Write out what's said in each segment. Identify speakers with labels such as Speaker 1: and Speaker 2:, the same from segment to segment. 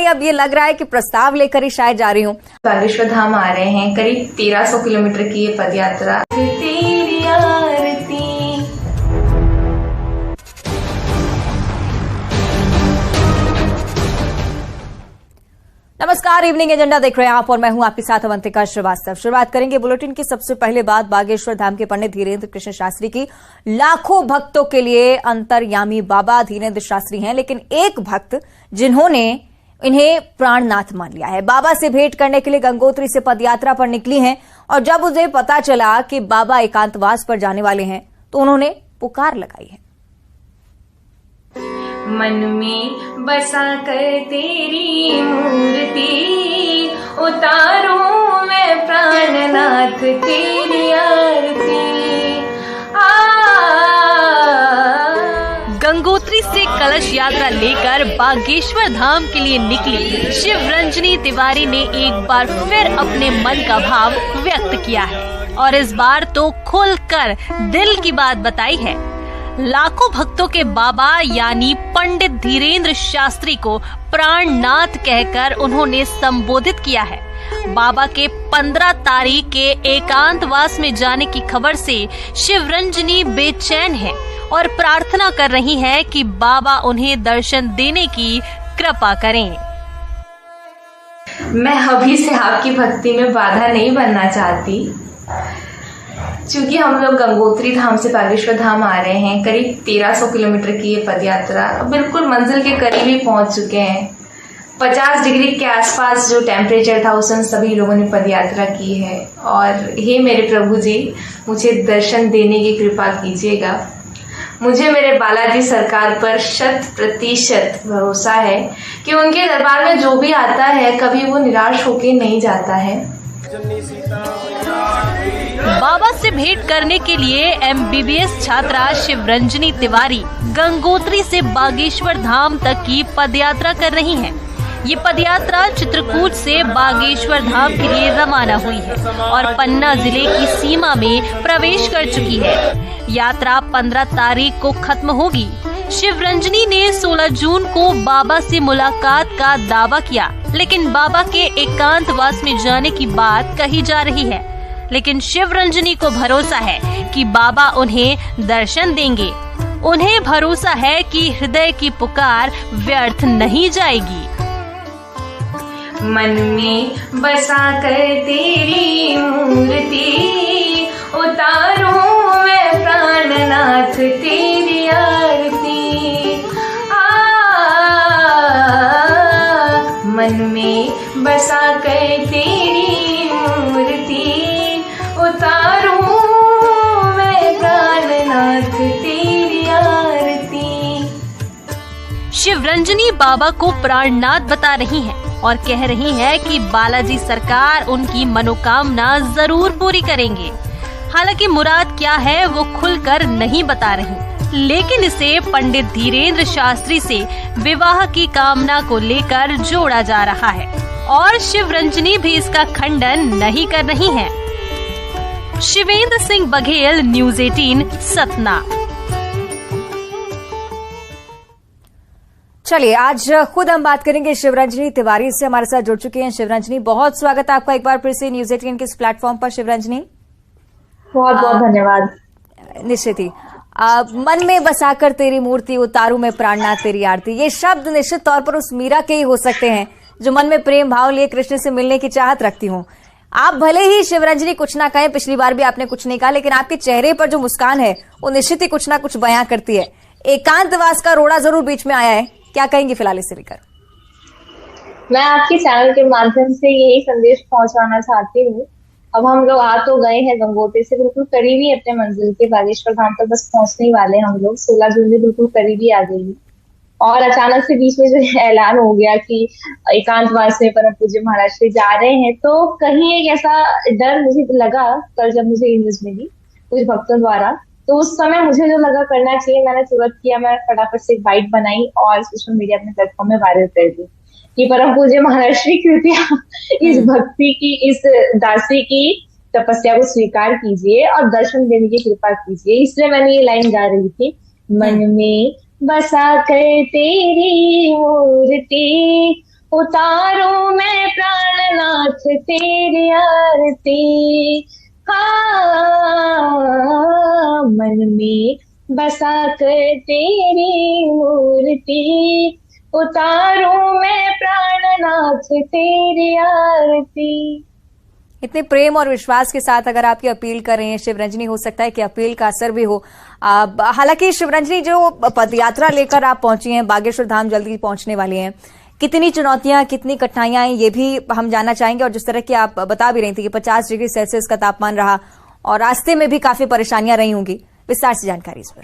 Speaker 1: अब ये लग रहा है कि प्रस्ताव लेकर ही शायद जा रही हूँ।
Speaker 2: बागेश्वर धाम आ रहे हैं, करीब 1300 किलोमीटर की ये पद यात्रा। तेरी आरती।
Speaker 1: नमस्कार, इवनिंग एजेंडा देख रहे हैं आप और मैं हूं आपके साथ अवंतिका श्रीवास्तव। शुरुआत करेंगे बुलेटिन की सबसे पहले बात बागेश्वर धाम के पंडित धीरेन्द्र कृष्ण शास्त्री की। लाखों भक्तों के लिए अंतर्यामी बाबा धीरेन्द्र शास्त्री हैं, लेकिन एक भक्त जिन्होंने इन्हें प्राणनाथ मान लिया है, बाबा से भेंट करने के लिए गंगोत्री से पदयात्रा पर निकली हैं और जब उन्हें पता चला कि बाबा एकांतवास पर जाने वाले हैं तो उन्होंने पुकार लगाई है।
Speaker 2: मन में बसा कर तेरी मूर्ति, उतारूं मैं प्राणनाथ तेरी आरती।
Speaker 3: गंगोत्री से कलश यात्रा लेकर बागेश्वर धाम के लिए निकली शिवरंजनी तिवारी ने एक बार फिर अपने मन का भाव व्यक्त किया है और इस बार तो खुलकर दिल की बात बताई है। लाखों भक्तों के बाबा यानी पंडित धीरेन्द्र शास्त्री को प्राणनाथ कहकर उन्होंने संबोधित किया है। बाबा के 15 तारीख के एकांतवास में जाने की खबर से शिवरंजनी बेचैन है और प्रार्थना कर रही है कि बाबा उन्हें दर्शन देने की कृपा करें।
Speaker 2: मैं अभी से आपकी भक्ति में बाधा नहीं बनना चाहती, क्योंकि हम लोग गंगोत्री धाम से बागेश्वर धाम आ रहे हैं, करीब 1300 किलोमीटर की ये पदयात्रा। बिल्कुल मंजिल के करीब ही पहुंच चुके हैं। 50 डिग्री के आसपास जो टेम्परेचर था उस समय सभी लोगों ने पदयात्रा की है। और हे मेरे प्रभु जी, मुझे दर्शन देने की कृपा कीजिएगा। मुझे मेरे बालाजी सरकार पर 100% भरोसा है कि उनके दरबार में जो भी आता है कभी वो निराश होकर नहीं जाता है।
Speaker 3: बाबा से भेंट करने के लिए MBBS छात्रा शिवरंजनी तिवारी गंगोत्री से बागेश्वर धाम तक की पदयात्रा कर रही हैं। ये पदयात्रा चित्रकूट से बागेश्वर धाम के लिए रवाना हुई है और पन्ना जिले की सीमा में प्रवेश कर चुकी है। यात्रा 15 तारीख को खत्म होगी। शिवरंजनी ने 16 जून को बाबा से मुलाकात का दावा किया, लेकिन बाबा के एकांतवास में जाने की बात कही जा रही है। लेकिन शिवरंजनी को भरोसा है कि बाबा उन्हें दर्शन देंगे। उन्हें भरोसा है कि हृदय की पुकार व्यर्थ नहीं जाएगी।
Speaker 2: मन में बसा कर तेरी मूर्ति, उतारूं मैं प्राणनाथ तेरी आरती। मन में बसा कर तेरी मूर्ति, उतारूं मैं प्राणनाथ तेरी आरती।
Speaker 3: शिवरंजनी बाबा को प्राणनाथ बता रही हैं और कह रही है कि बालाजी सरकार उनकी मनोकामना जरूर पूरी करेंगे। हालांकि मुराद क्या है वो खुलकर नहीं बता रही, लेकिन इसे पंडित धीरेन्द्र शास्त्री से विवाह की कामना को लेकर जोड़ा जा रहा है और शिवरंजनी भी इसका खंडन नहीं कर रही है। शिवेंद्र सिंह बघेल, न्यूज़ 18, सतना।
Speaker 1: चलिए, आज खुद हम बात करेंगे शिवरंजनी तिवारी से। हमारे साथ जुड़ चुकी हैं शिवरंजनी। बहुत स्वागत है आपका एक बार फिर से न्यूज़ 18 के इस प्लेटफॉर्म पर। शिवरंजनी,
Speaker 4: बहुत बहुत धन्यवाद।
Speaker 1: निश्चित ही मन में बसाकर तेरी मूर्ति, उतारू में प्राणनाथ तेरी आरती, ये शब्द निश्चित तौर पर उस मीरा के ही हो सकते हैं जो मन में प्रेम भाव लिए कृष्ण से मिलने की चाहत रखती हूँ। आप भले ही शिवरंजनी कुछ ना कहें, पिछली बार भी आपने कुछ नहीं कहा, लेकिन आपके चेहरे पर जो मुस्कान है वो निश्चित ही कुछ ना कुछ बयां करती है। एकांतवास का रोड़ा जरूर बीच में आया है, क्या कहेंगे फिलहाल इसे लेकर?
Speaker 4: मैं आपके चैनल के माध्यम से यही संदेश पहुंचाना चाहती हूँ। अब हम लोग आ तो गए हैं गंगोत्री से, बिल्कुल करीब ही अपने मंजिल के बागेश्वर धाम तक बस पहुंचने ही वाले हम लोग। 16 जून में बिल्कुल करीब ही आ गई और अचानक से बीच में जो ऐलान हो गया कि एकांतवास में परम पूज्य महाराज श्री जा रहे हैं, तो कहीं एक ऐसा डर मुझे लगा कल जब मुझे न्यूज मिली कुछ भक्तों द्वारा। तो उस समय मुझे जो लगा करना चाहिए मैंने तुरंत किया। मैं फटाफट से एक बाइट बनाई और सोशल मीडिया अपने प्लेटफॉर्म में वायरल कर दी कि परम पूज्य महाराज श्री कृपया इस भक्ति की, इस दासी की तपस्या को स्वीकार कीजिए और दर्शन देने की कृपा कीजिए। इसलिए मैंने ये लाइन गा रही थी, मन में बसा कर तेरी मूर्ति, उतारूं मैं प्राणनाथ तेरी आरती। हाँ, मन में बसा कर तेरी मूर्ति, उतारूं मैं प्राणनाथ तेरी आरती।
Speaker 1: इतने प्रेम और विश्वास के साथ अगर आपकी अपील कर रहे हैं शिवरंजनी, हो सकता है कि अपील का असर भी हो। हालांकि शिवरंजनी, जो पदयात्रा लेकर आप पहुंची हैं, बागेश्वर धाम जल्दी पहुंचने वाली हैं, कितनी चुनौतियां, कितनी कठिनाइयां हैं, ये भी हम जानना चाहेंगे। और जिस तरह की आप बता भी रही थी कि 50 डिग्री सेल्सियस का तापमान रहा और रास्ते में भी काफी परेशानियां रही होंगी, विस्तार से जानकारी इस पर।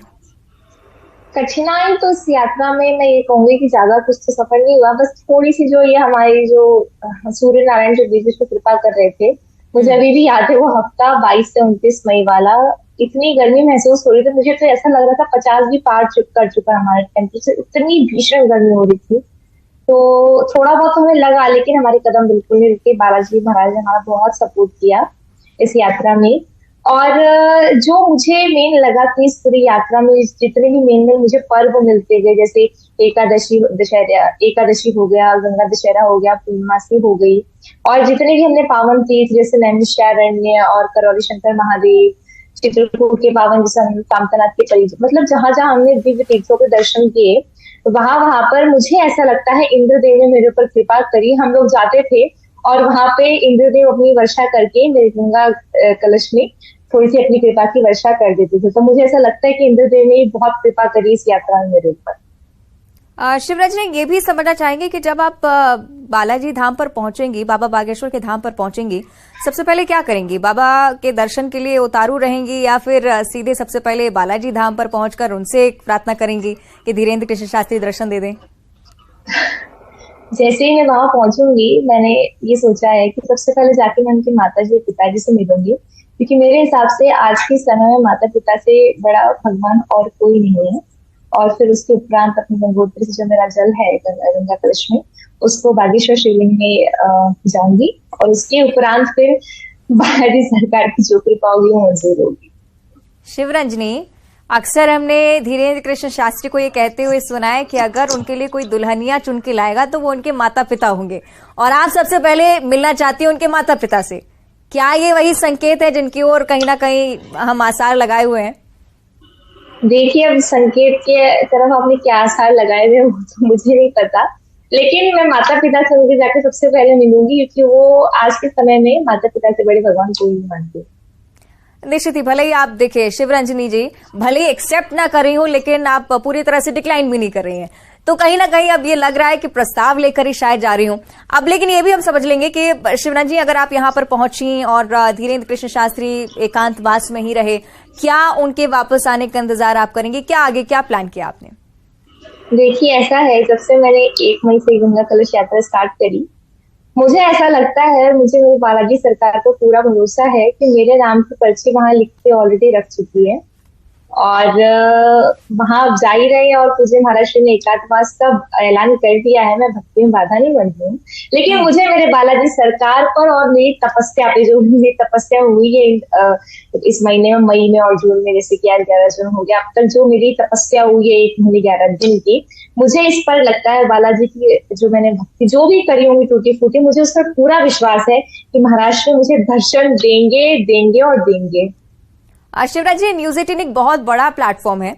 Speaker 4: कठिनाई तो इस यात्रा में मैं ये कहूंगी कि ज्यादा कुछ तो सफर नहीं हुआ, बस थोड़ी सी जो ये हमारी जो सूर्य नारायण जो बीच में कृपा कर रहे थे, मुझे अभी भी याद है वो हफ्ता 22 से 29 मई वाला। इतनी गर्मी महसूस हो रही थी, मुझे तो ऐसा लग रहा था 50 भी पार कर चुका हमारे टेम्परेचर, इतनी भीषण गर्मी हो रही थी। तो थोड़ा बहुत हमें लगा, लेकिन हमारे कदम बिल्कुल नहीं रुके। बालाजी महाराज ने हमारा बहुत सपोर्ट किया इस यात्रा में। और जो मुझे मेन लगा कि इस पूरी यात्रा में जितने भी मेन मुझे पर्व मिलते गए, जैसे एकादशी हो गया, गंगा दशहरा हो गया, पूर्णमासी हो गई, और जितने भी हमने पावन तीर्थ जैसे नैमिषारण्य और करौली शंकर महादेव, चित्रकूट के पावन जैसे कामतानाथ के परिजन, मतलब जहां जहां हमने दिव्य तीर्थों के दर्शन किए, वहां पर मुझे ऐसा लगता है इंद्रदेव ने मेरे ऊपर कृपा करी। हम लोग जाते थे और वहां पे इंद्रदेव अपनी वर्षा करके मेरे गंगा कलश में थोड़ी सी अपनी कृपा की वर्षा कर देते थे। तो मुझे ऐसा लगता है कि इंद्रदेव ने बहुत कृपा करी इस यात्रा में मेरे ऊपर।
Speaker 1: शिवरंजनी, ये भी समझना चाहेंगे कि जब आप बालाजी धाम पर पहुंचेंगी, बाबा बागेश्वर के धाम पर पहुंचेंगी, सबसे पहले क्या करेंगी? बाबा के दर्शन के लिए उतारू रहेंगी या फिर सीधे सबसे पहले बालाजी धाम पर पहुंचकर उनसे प्रार्थना करेंगी कि धीरेन्द्र कृष्ण शास्त्री दर्शन दे दें?
Speaker 4: जैसे ही मैं वहां पहुंचूंगी, मैंने ये सोचा है कि सबसे पहले जाके मैं उनके माताजी और पिताजी से मिलूंगी, क्योंकि मेरे हिसाब से आज के समय में माता पिता से बड़ा भगवान और कोई नहीं है। और फिर उसके उपरांत अपने गंगोत्री से जो मेरा जल है गंगा कलश में, उसको बागेश्वर शिवलिंग में जाऊंगी, और उसके उपरांत फिर बालाजी सरकार की जो कृपा होगी वो मंजूर होगी।
Speaker 1: शिवरंजनी, अक्सर हमने धीरेन्द्र कृष्ण शास्त्री को ये कहते हुए सुना है कि अगर उनके लिए कोई दुल्हनिया चुन के लाएगा तो वो उनके माता पिता होंगे, और आप सबसे पहले मिलना चाहती हैं उनके माता पिता से। क्या ये वही संकेत है जिनकी ओर कहीं ना कहीं हम आसार लगाए हुए हैं?
Speaker 4: देखिए, अब संकेत के तरफ आपने क्या आसार लगाए हुए वो तो मुझे नहीं पता, लेकिन मैं माता पिता से उनके जाकर सबसे पहले मिलूंगी, क्योंकि वो आज के समय में माता पिता से बड़े भगवान को नहीं मानते।
Speaker 1: निश्चित ही, भले ही आप देखिए शिवरंजनी जी, भले ही एक्सेप्ट ना कर रही हो, लेकिन आप पूरी तरह से डिक्लाइन भी नहीं कर रही हैं, तो कहीं ना कहीं अब ये लग रहा है कि प्रस्ताव लेकर ही शायद जा रही हूं अब। लेकिन ये भी हम समझ लेंगे कि शिवरंजनी, अगर आप यहाँ पर पहुंची और धीरेन्द्र कृष्ण शास्त्री एकांतवास में ही रहे, क्या उनके वापस आने का इंतजार आप करेंगे? क्या आगे क्या प्लान किया आपने?
Speaker 4: देखिए, ऐसा है, जब से मैंने 1 मई से गंगा कलश यात्रा स्टार्ट करी, मुझे ऐसा लगता है, मुझे मेरी बालाजी सरकार को पूरा भरोसा है कि मेरे नाम की पर्ची वहां लिख के ऑलरेडी रख चुकी है, और वहां जा ही रहे हैं। और पूज्य महाराज ने एकांतवास का ऐलान कर दिया है। मैं भक्ति में बाधा नहीं बनती हूँ, लेकिन मुझे मेरे बालाजी सरकार पर और मेरी तपस्या पे, जो मेरी तपस्या हुई है इस महीने में, मई में और जून में, जैसे कि आज 11 जून हो गया, अब तक जो मेरी तपस्या हुई है 1 महीने 11 दिन की, मुझे इस पर लगता है बालाजी की जो मैंने भक्ति जो भी करी होंगी टूटी फूटी, मुझे उस पर पूरा विश्वास है कि महाराज मुझे दर्शन देंगे और देंगे।
Speaker 1: शिवराज जी, न्यूज 18 एक बहुत बड़ा प्लेटफॉर्म है,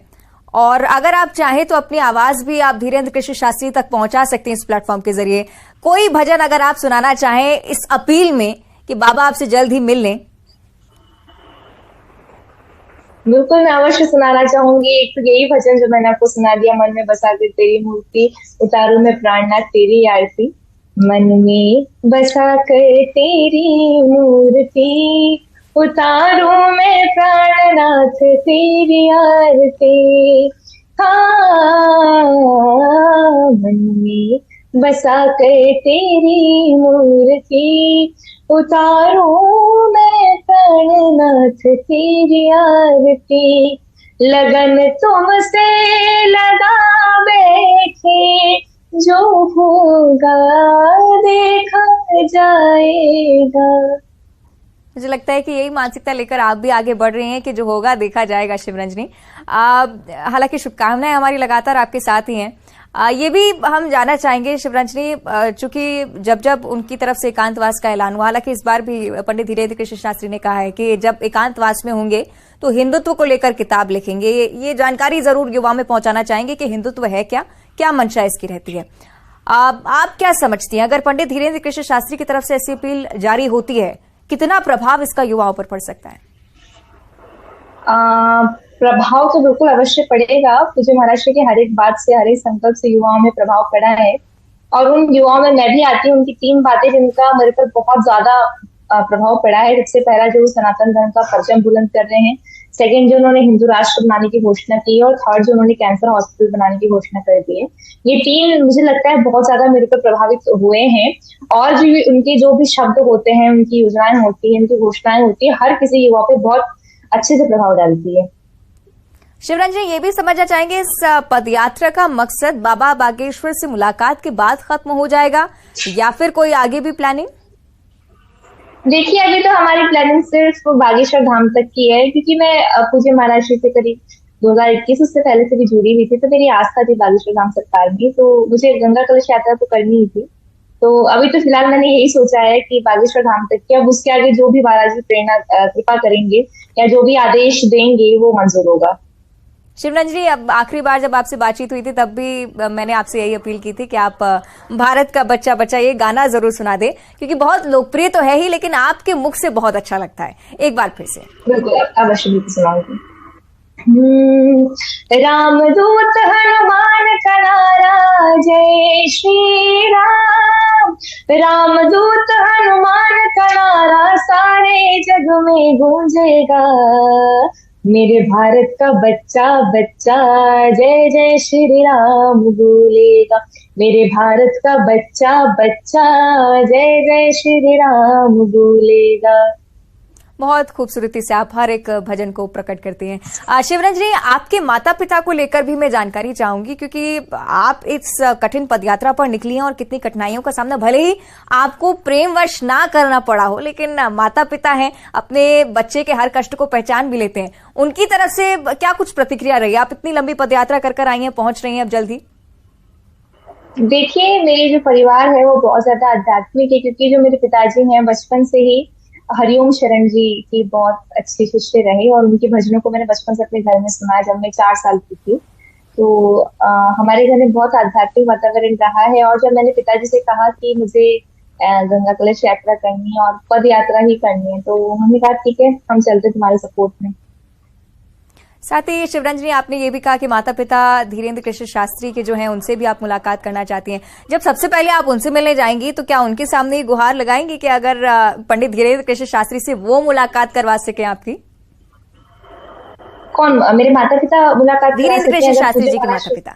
Speaker 1: और अगर आप चाहें तो अपनी आवाज भी आप धीरेन्द्र कृष्ण शास्त्री तक पहुंचा सकते हैं इस प्लेटफॉर्म के जरिए। कोई भजन अगर आप सुनाना चाहें इस अपील में कि बाबा आपसे जल्द ही मिल लें।
Speaker 4: बिल्कुल, मैं अवश्य सुनाना चाहूंगी। एक तो यही भजन जो मैंने आपको सुना दिया, मन में बसा कर तेरी मूर्ति, उतारू मैं प्राणनाथ तेरी आरती। मन में बसा कर तेरी मूर्ति, उतारू मैं प्राणनाथ तेरी आरती। हाँ, मन में बसा कर तेरी मूर्ति, उतारू मैं प्राणनाथ तेरी आरती। लगन तुमसे लगा बैठे, जो होगा देखा जाएगा।
Speaker 1: मुझे लगता है कि यही मानसिकता लेकर आप भी आगे बढ़ रही हैं कि जो होगा देखा जाएगा। शिवरंजनी, हालांकि शुभकामनाएं हमारी लगातार आपके साथ ही हैं। ये भी हम जानना चाहेंगे शिवरंजनी, चूंकि जब जब उनकी तरफ से एकांतवास का ऐलान हुआ, हालांकि इस बार भी पंडित धीरेन्द्र कृष्ण शास्त्री ने कहा है कि जब एकांतवास में होंगे तो हिंदुत्व को लेकर किताब लिखेंगे। ये जानकारी जरूर युवाओं में पहुंचाना चाहेंगे कि हिंदुत्व है क्या मंशा इसकी रहती है। आप क्या समझती हैं, अगर पंडित धीरेन्द्र कृष्ण शास्त्री की तरफ से ऐसी अपील जारी होती है, कितना प्रभाव इसका युवाओं पर पड़ सकता है?
Speaker 4: प्रभाव तो बिल्कुल अवश्य पड़ेगा। मुझे महाराष्ट्र के हर एक बात से, हर एक संकल्प से युवाओं में प्रभाव पड़ा है, और उन युवाओं में मैं भी आती हूँ। उनकी 3 बातें जिनका मेरे पर बहुत ज्यादा प्रभाव पड़ा है। सबसे पहला, जो सनातन धर्म का परचम बुलंद कर रहे हैं। सेकंड, जो उन्होंने हिंदू राष्ट्र बनाने की घोषणा की है। और थर्ड, जो उन्होंने कैंसर हॉस्पिटल बनाने की घोषणा कर दी है। ये 3 मुझे लगता है बहुत ज्यादा मेरे पर प्रभावित हुए हैं। और जो उनके जो भी शब्द होते हैं, उनकी योजनाएं होती है, उनकी घोषणाएं होती है, हर किसी युवा पे बहुत अच्छे से प्रभाव डालती है।
Speaker 1: शिवरंजनी, ये भी समझना चाहेंगे, इस पदयात्रा का मकसद बाबा बागेश्वर से मुलाकात के बाद खत्म हो जाएगा या फिर कोई आगे भी प्लानिंग?
Speaker 4: देखिए, अभी तो हमारी प्लानिंग सिर्फ बागेश्वर धाम तक की है, क्योंकि मैं पूज्य महाराज श्री से करीब 2021 उससे पहले से भी जुड़ी हुई थी, तो मेरी आस्था थी बागेश्वर धाम सरकार में, तो मुझे गंगा कलश यात्रा तो करनी ही थी। तो अभी तो फिलहाल मैंने यही सोचा है कि बागेश्वर धाम तक की, अब उसके आगे जो भी महाराज जी प्रेरणा कृपा करेंगे या जो भी आदेश देंगे वो मंजूर होगा।
Speaker 1: शिवरंजनी, अब आखिरी बार जब आपसे बातचीत हुई थी तब भी मैंने आपसे यही अपील की थी कि आप भारत का बच्चा बच्चा ये गाना जरूर सुना दें, क्योंकि बहुत लोकप्रिय तो है ही, लेकिन आपके मुख से बहुत अच्छा लगता है। एक बार फिर से।
Speaker 4: बिल्कुल, अवश्य बिल्कुल सुनाऊंगी। रामदूत हनुमान का नारा, जय श्री राम। रामदूत हनुमान का नारा सारे जग में गूंजेगा। मेरे भारत का बच्चा बच्चा जय जय श्री राम बोलेगा। मेरे भारत का बच्चा बच्चा जय जय श्री राम बोलेगा।
Speaker 1: बहुत खूबसूरती से आप हर एक भजन को प्रकट करते हैं। शिवरंजनी, आपके माता पिता को लेकर भी मैं जानकारी चाहूंगी, क्योंकि आप इस कठिन पदयात्रा पर निकली हैं और कितनी कठिनाइयों का सामना, भले ही आपको प्रेमवश ना करना पड़ा हो, लेकिन माता पिता हैं, अपने बच्चे के हर कष्ट को पहचान भी लेते हैं। उनकी तरफ से क्या कुछ प्रतिक्रिया रही? आप इतनी लंबी पदयात्रा कर आई हैं, पहुंच रही हैं अब जल्दी।
Speaker 4: देखिए, मेरे जो परिवार है वो बहुत ज्यादा आध्यात्मिक है, क्योंकि जो मेरे पिताजी हैं बचपन से ही हरिओम शरण जी की बहुत अच्छे शिष्य रहे, और उनके भजनों को मैंने बचपन से अपने घर में सुना जब मैं 4 साल की थी। तो हमारे घर में बहुत आध्यात्मिक वातावरण रहा है। और जब मैंने पिताजी से कहा कि मुझे गंगा कलश यात्रा करनी है और पद यात्रा ही करनी है, तो उन्होंने कहा ठीक है, हम चलते तुम्हारे सपोर्ट में।
Speaker 1: साथ ही शिवरंजनी, आपने ये भी कहा कि माता पिता धीरेन्द्र कृष्ण शास्त्री के जो हैं उनसे भी आप मुलाकात करना चाहती हैं। जब सबसे पहले आप उनसे मिलने जाएंगी तो क्या उनके सामने गुहार लगाएंगी कि अगर पंडित धीरेन्द्र कृष्ण शास्त्री से वो मुलाकात करवा सके आपकी?
Speaker 4: कौन? मेरे माता पिता मुलाकात?
Speaker 1: धीरेन्द्र कृष्ण शास्त्री जी के माता पिता।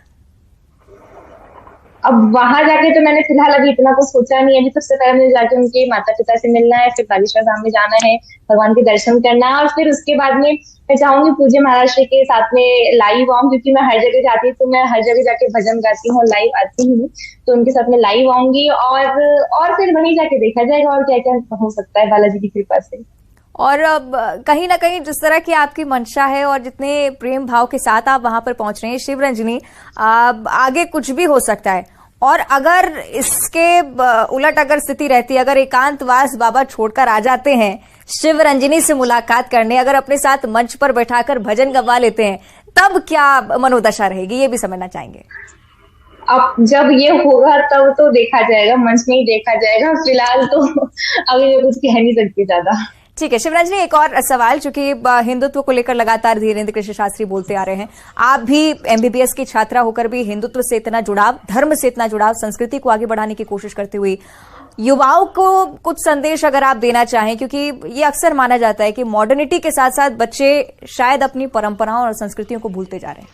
Speaker 4: अब वहां जाके तो मैंने फिलहाल अभी इतना कुछ सोचा नहीं है। अभी सबसे पहले मुझे जाके उनके माता पिता से मिलना है, फिर बागेश्वर धाम में जाना है, भगवान के दर्शन करना है, और फिर उसके बाद में मैं चाहूंगी पूज्य महाराज के साथ में लाइव आऊं, क्योंकि मैं हर जगह जाती हूँ, तो मैं हर जगह जाके भजन गाती हूँ, लाइव आती हूँ, तो उनके साथ में लाइव आऊंगी, और फिर वहीं जाके देखा जाएगा और क्या क्या हो सकता है बालाजी की कृपा से।
Speaker 1: और अब कहीं ना कहीं जिस तरह की आपकी मंशा है और जितने प्रेम भाव के साथ आप वहां पर पहुंच रहे हैं शिवरंजनी, आगे कुछ भी हो सकता है। और अगर इसके उलट अगर स्थिति रहती है, अगर एकांतवास बाबा छोड़कर आ जाते हैं शिवरंजनी से मुलाकात करने, अगर अपने साथ मंच पर बैठाकर भजन गवा लेते हैं, तब क्या मनोदशा रहेगी, ये भी समझना चाहेंगे।
Speaker 4: अब जब ये होगा तब तो देखा जाएगा, मंच में ही देखा जाएगा। फिलहाल तो अभी मैं कुछ कह नहीं सकती ज्यादा।
Speaker 1: ठीक है शिवरंजनी, एक और सवाल, चूंकि हिंदुत्व को लेकर लगातार धीरेन्द्र कृष्ण शास्त्री बोलते आ रहे हैं, आप भी एमबीबीएस की छात्रा होकर भी हिंदुत्व से इतना जुड़ाव, धर्म से इतना जुड़ाव, संस्कृति को आगे बढ़ाने की कोशिश करते हुए युवाओं को कुछ संदेश अगर आप देना चाहें, क्योंकि ये अक्सर माना जाता है कि मॉडर्निटी के साथ साथ बच्चे शायद अपनी परंपराओं और संस्कृतियों को भूलते जा रहे हैं।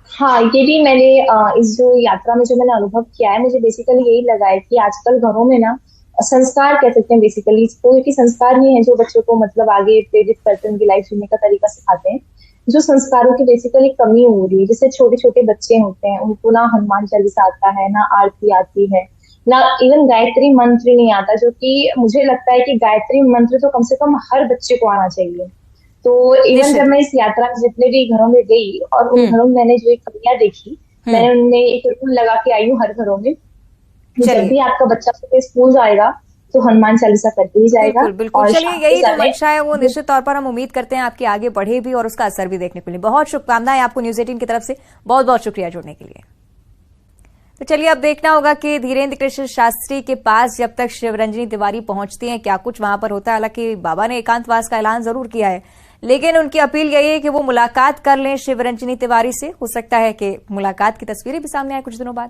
Speaker 4: हाँ, ये भी मैंने इस जो यात्रा में जो मैंने अनुभव किया है, मुझे बेसिकली यही लगा है कि आजकल घरों में ना संस्कार कह सकते हैं बेसिकली, क्योंकि संस्कार ही है जो बच्चों को मतलब आगे प्रेरित करते हैं, उनकी लाइफ जीने का तरीका सिखाते हैं। जो संस्कारों की बेसिकली कमी हो रही है, जैसे छोटे छोटे बच्चे होते हैं, उनको ना हनुमान चालीसा आता है, ना आरती आती है, ना इवन गायत्री मंत्र नहीं आता, जो कि मुझे लगता है कि गायत्री मंत्र तो कम से कम हर बच्चे को आना चाहिए। तो इवन जब मैं इस यात्रा में जितने भी घरों में गई और उन घरों में मैंने जो एक कमियां देखी, मैंने उनने एक रूल लगा के आई हूँ हर घरों में,
Speaker 1: चलिए।
Speaker 4: जब भी आपका बच्चा सुबह स्कूल जाएगा तो हनुमान चालीसा करके ही जाएगा।
Speaker 1: बिल्कुल बिल्कुल।
Speaker 4: और
Speaker 1: चलिए,
Speaker 4: शाम के
Speaker 1: यही जो
Speaker 4: समय
Speaker 1: मंशा है वो निश्चित तौर पर हम उम्मीद करते हैं आपकी आगे बढ़े भी और उसका असर भी देखने को मिले। बहुत शुभकामनाएं आपको न्यूज 18 की तरफ से, बहुत बहुत शुक्रिया जुड़ने के लिए। तो चलिए, अब देखना होगा कि धीरेन्द्र कृष्ण शास्त्री के पास जब तक शिवरंजनी तिवारी पहुंचती हैं क्या कुछ वहां पर होता है। हालांकि बाबा ने एकांतवास का ऐलान जरूर किया है, लेकिन उनकी अपील यही है कि वो मुलाकात कर लें शिवरंजनी तिवारी से। हो सकता है कि मुलाकात की तस्वीरें भी सामने आए कुछ दिनों बाद।